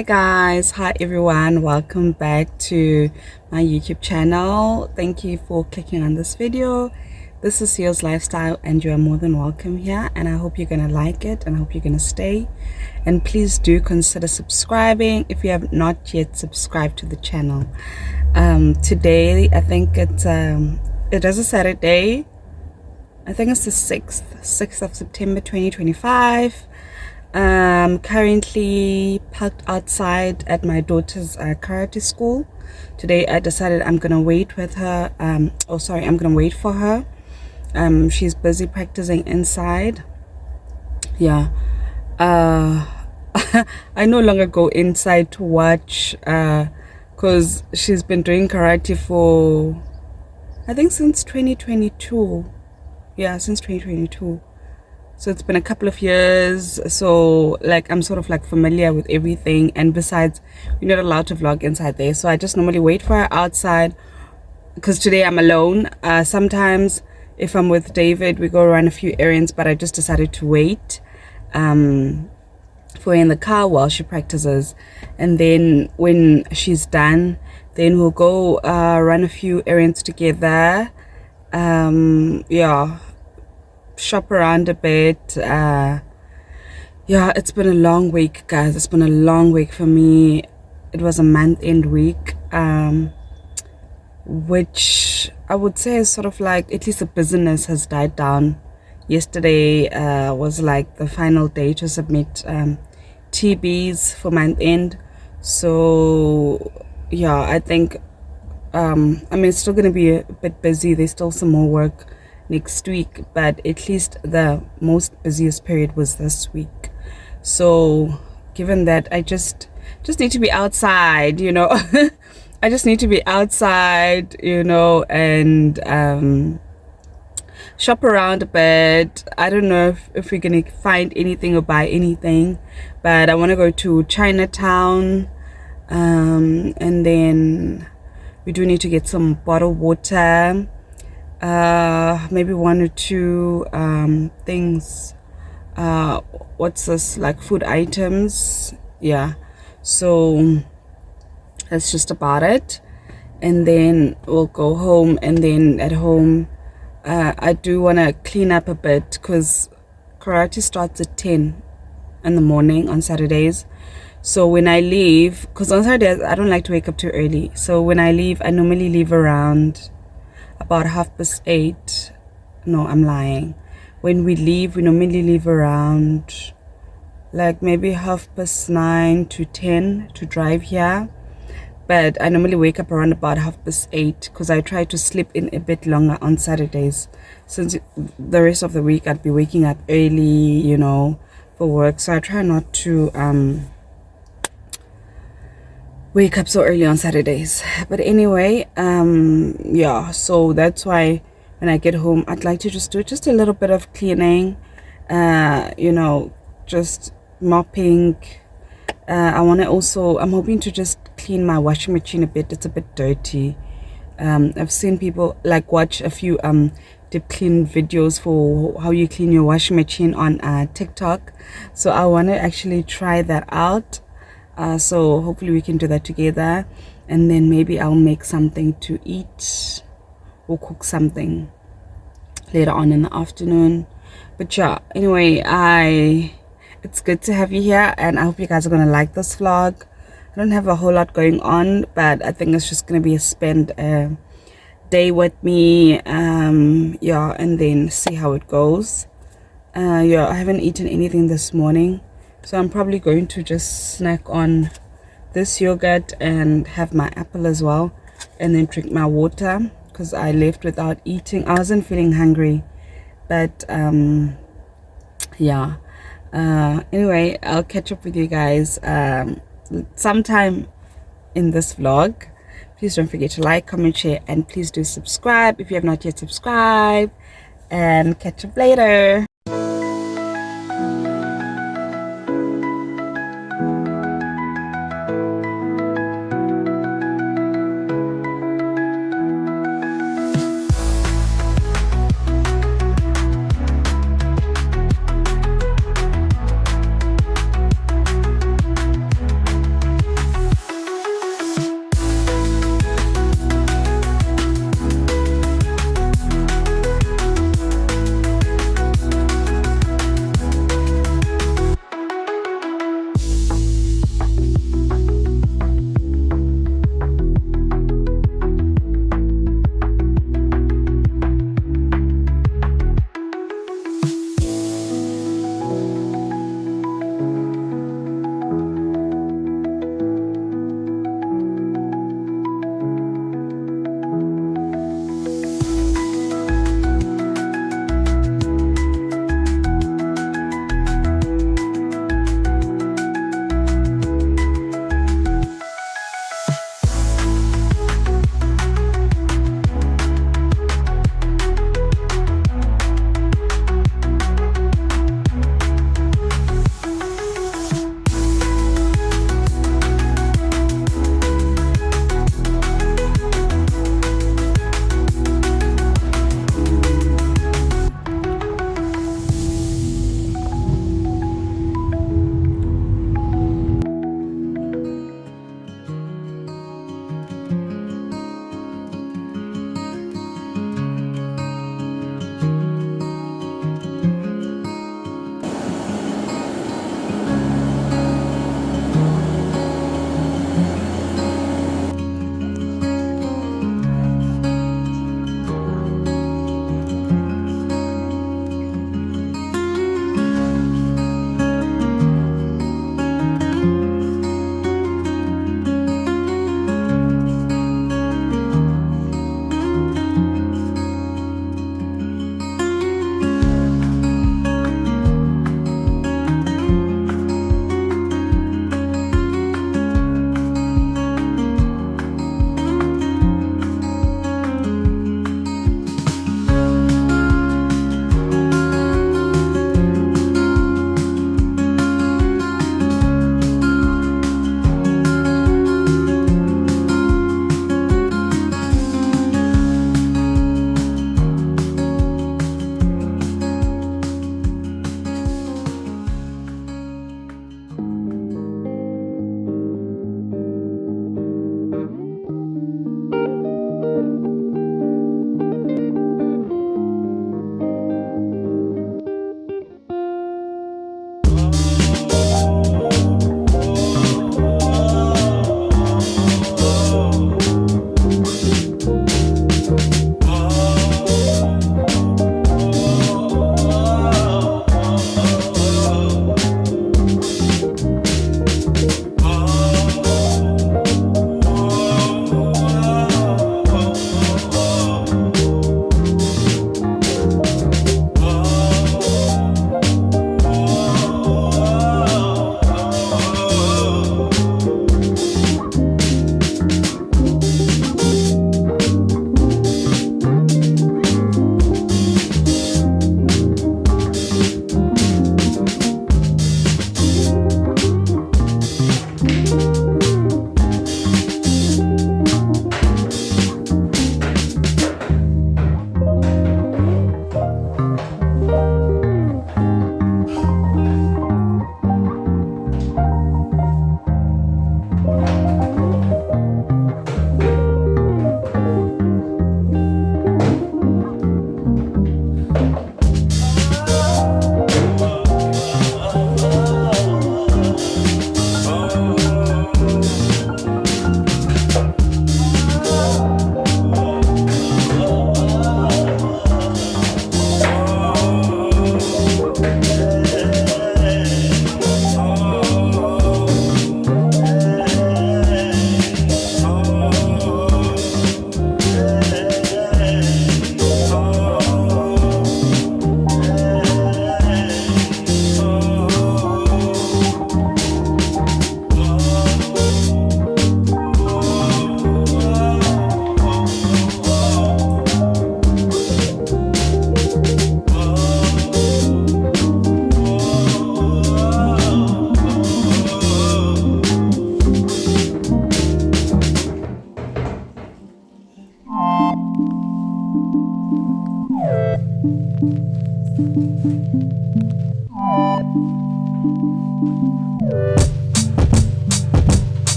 Hi guys, hi everyone, welcome back to my YouTube channel. Thank you for clicking on this video. This is Seal's Lifestyle and you are more than welcome here, and I hope you're gonna like it and I hope you're gonna stay. And please do consider subscribing if you have not yet subscribed to the channel. Today I think it is a Saturday. I think it's the 6th of September 2025. Currently parked outside at my daughter's karate school. Today I decided I'm gonna wait with her. I'm gonna wait for her. She's busy practicing inside. Yeah. I no longer go inside to watch because she's been doing karate for I think since 2022. Yeah, since 2022. So it's been a couple of years, so like I'm sort of like familiar with everything, and besides you're not allowed to vlog inside there, so I just normally wait for her outside because today I'm alone. Sometimes if I'm with David we go run a few errands, but I just decided to wait for her in the car while she practices, and then when she's done then we'll go run a few errands together. Yeah, shop around a bit. Yeah, it's been a long week, guys. It's been a long week for me. It was a month-end week, which I would say is sort of like at least the business has died down. Yesterday was like the final day to submit TBs for month-end. So yeah, I think I mean it's still gonna be a bit busy. There's still some more work next week, but at least the most busiest period was this week. So given that, I just need to be outside, you know. I just need to be outside, you know, and shop around a bit. I don't know if we're gonna find anything or buy anything, but I want to go to Chinatown, and then we do need to get some bottled water, maybe one or two things, what's this, like food items. Yeah, so that's just about it, and then we'll go home. And then at home I do want to clean up a bit because karate starts at 10 in the morning on Saturdays. So when I leave, because on Saturdays I don't like to wake up too early, so when I leave I normally leave around about 8:30. No, I'm lying. When we leave, we normally leave around like maybe 9:30 to 10 to drive here. But I normally wake up around about 8:30 because I try to sleep in a bit longer on Saturdays, since the rest of the week I'd be waking up early, you know, for work. So I try not to wake up so early on Saturdays. But anyway, yeah, so that's why when I get home I'd like to just do just a little bit of cleaning, you know, just mopping. I'm hoping to just clean my washing machine a bit. It's a bit dirty. I've seen people like watch a few deep clean videos for how you clean your washing machine on TikTok, so I want to actually try that out. So hopefully we can do that together, and then maybe I'll make something to eat or cook something later on in the afternoon. But yeah, anyway, it's good to have you here, and I hope you guys are gonna like this vlog. I don't have a whole lot going on, but I think it's just gonna be a spend day with me, yeah, and then see how it goes. Yeah, I haven't eaten anything this morning, so I'm probably going to just snack on this yogurt and have my apple as well, and then drink my water because I left without eating. I wasn't feeling hungry, but yeah. Anyway, I'll catch up with you guys sometime in this vlog. Please don't forget to like, comment, share, and please do subscribe if you have not yet subscribed, and catch up later.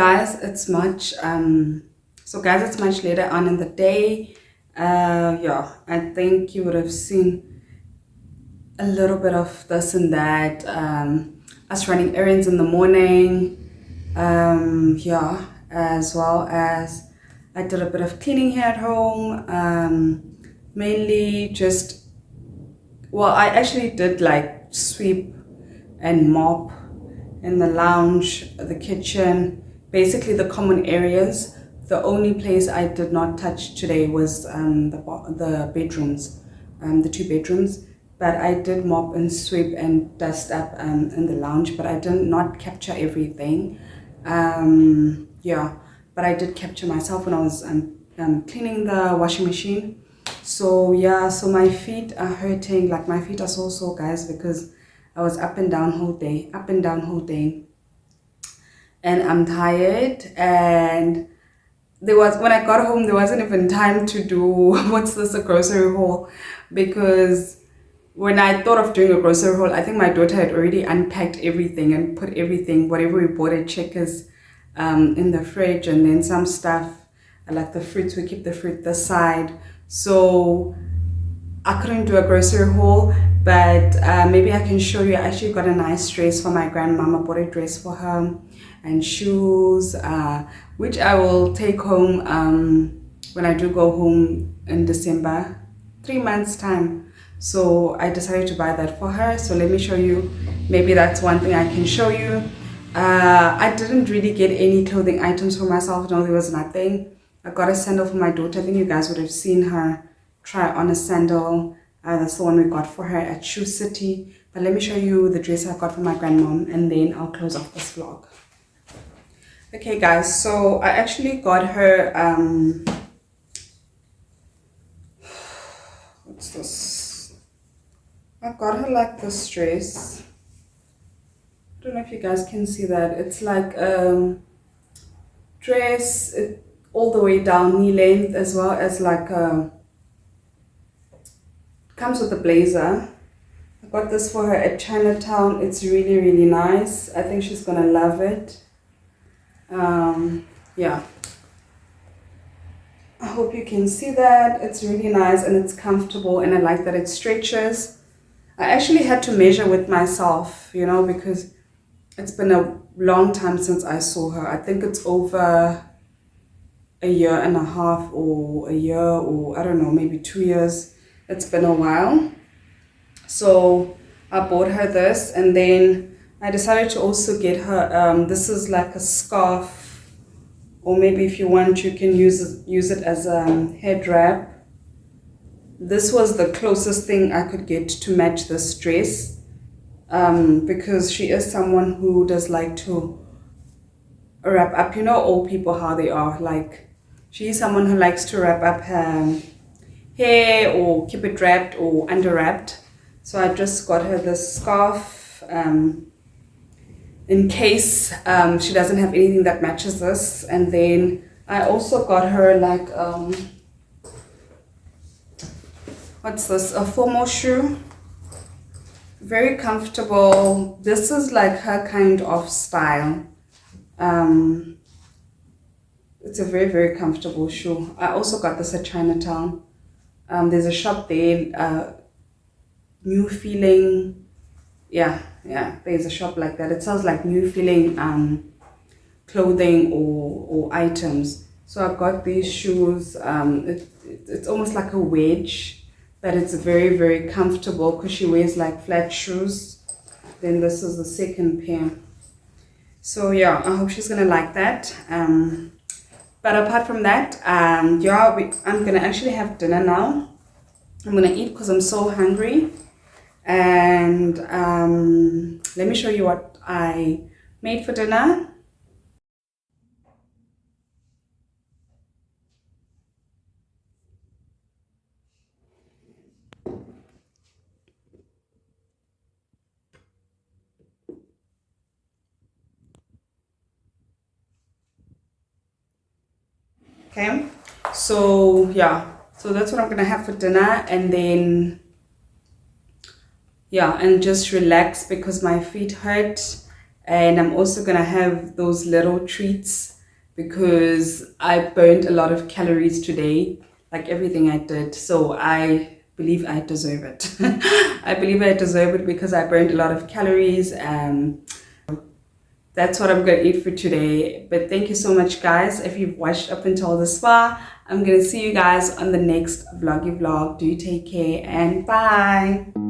guys, it's much later on in the day. Yeah, I think you would have seen a little bit of this and that. Us running errands in the morning. Yeah, as well as I did a bit of cleaning here at home. Mainly just, well, I actually did like sweep and mop in the lounge, the kitchen, basically the common areas. The only place I did not touch today was the bedrooms, the two bedrooms. But I did mop and sweep and dust up in the lounge, but I did not capture everything. Yeah, but I did capture myself when I was cleaning the washing machine. So yeah, so my feet are hurting, like my feet are so sore, guys, because I was up and down whole day, up and down whole day, and I'm tired. And when I got home, there wasn't even time to do what's this, a grocery haul, because when I thought of doing a grocery haul, I think my daughter had already unpacked everything and put everything, whatever we bought at Checkers, in the fridge, and then some stuff like the fruits, we keep the fruit this side. So I couldn't do a grocery haul, but maybe I can show you. I actually got a nice dress for my grandmama. Bought a dress for her and shoes, which I will take home when I do go home in December, 3 months time. So I decided to buy that for her. So let me show you. Maybe that's one thing I can show you. I didn't really get any clothing items for myself. No, there was nothing. I got a sandal for my daughter. I think you guys would have seen her try on a sandal. That's the one we got for her at Shoe City. But let me show you the dress I got for my grandmom, and then I'll close off this vlog. Okay guys, so I actually got her what's this? I got her like this dress. I don't know if you guys can see that. It's like dress all the way down, knee length, as well as like comes with a blazer. I got this for her at Chinatown. It's really, really nice. I think she's gonna love it. Yeah, I hope you can see that. It's really nice and it's comfortable, and I like that it stretches. I actually had to measure with myself, you know, because it's been a long time since I saw her. I think it's over a year and a half, or a year, or I don't know, maybe 2 years. It's been a while. So I bought her this, and then I decided to also get her this is like a scarf, or maybe if you want you can use it as a head wrap. This was the closest thing I could get to match this dress, because she is someone who does like to wrap up, you know, old people how they are, like she's someone who likes to wrap up her hair or keep it wrapped or under wrapped. So I just got her this scarf in case she doesn't have anything that matches this. And then I also got her like what's this, a formal shoe, very comfortable. This is like her kind of style. It's a very, very comfortable shoe. I also got this at Chinatown. There's a shop there, New Feeling. Yeah, there's a shop like that. It sounds like New Feeling clothing or items. So I got these shoes. It's almost like a wedge, but it's very, very comfortable because she wears like flat shoes. Then this is the second pair. So yeah, I hope she's gonna like that. But apart from that, yeah, I'm gonna actually have dinner now. I'm gonna eat because I'm so hungry. And let me show you what I made for dinner. Okay, so yeah, so that's what I'm gonna have for dinner, and then yeah, and just relax because my feet hurt. And I'm also gonna have those little treats because I burned a lot of calories today, like everything I did. So I believe I deserve it. I believe I deserve it because I burned a lot of calories. That's what I'm gonna eat for today. But thank you so much, guys. If you've watched up until this far, I'm gonna see you guys on the next vloggy vlog. Do take care and bye.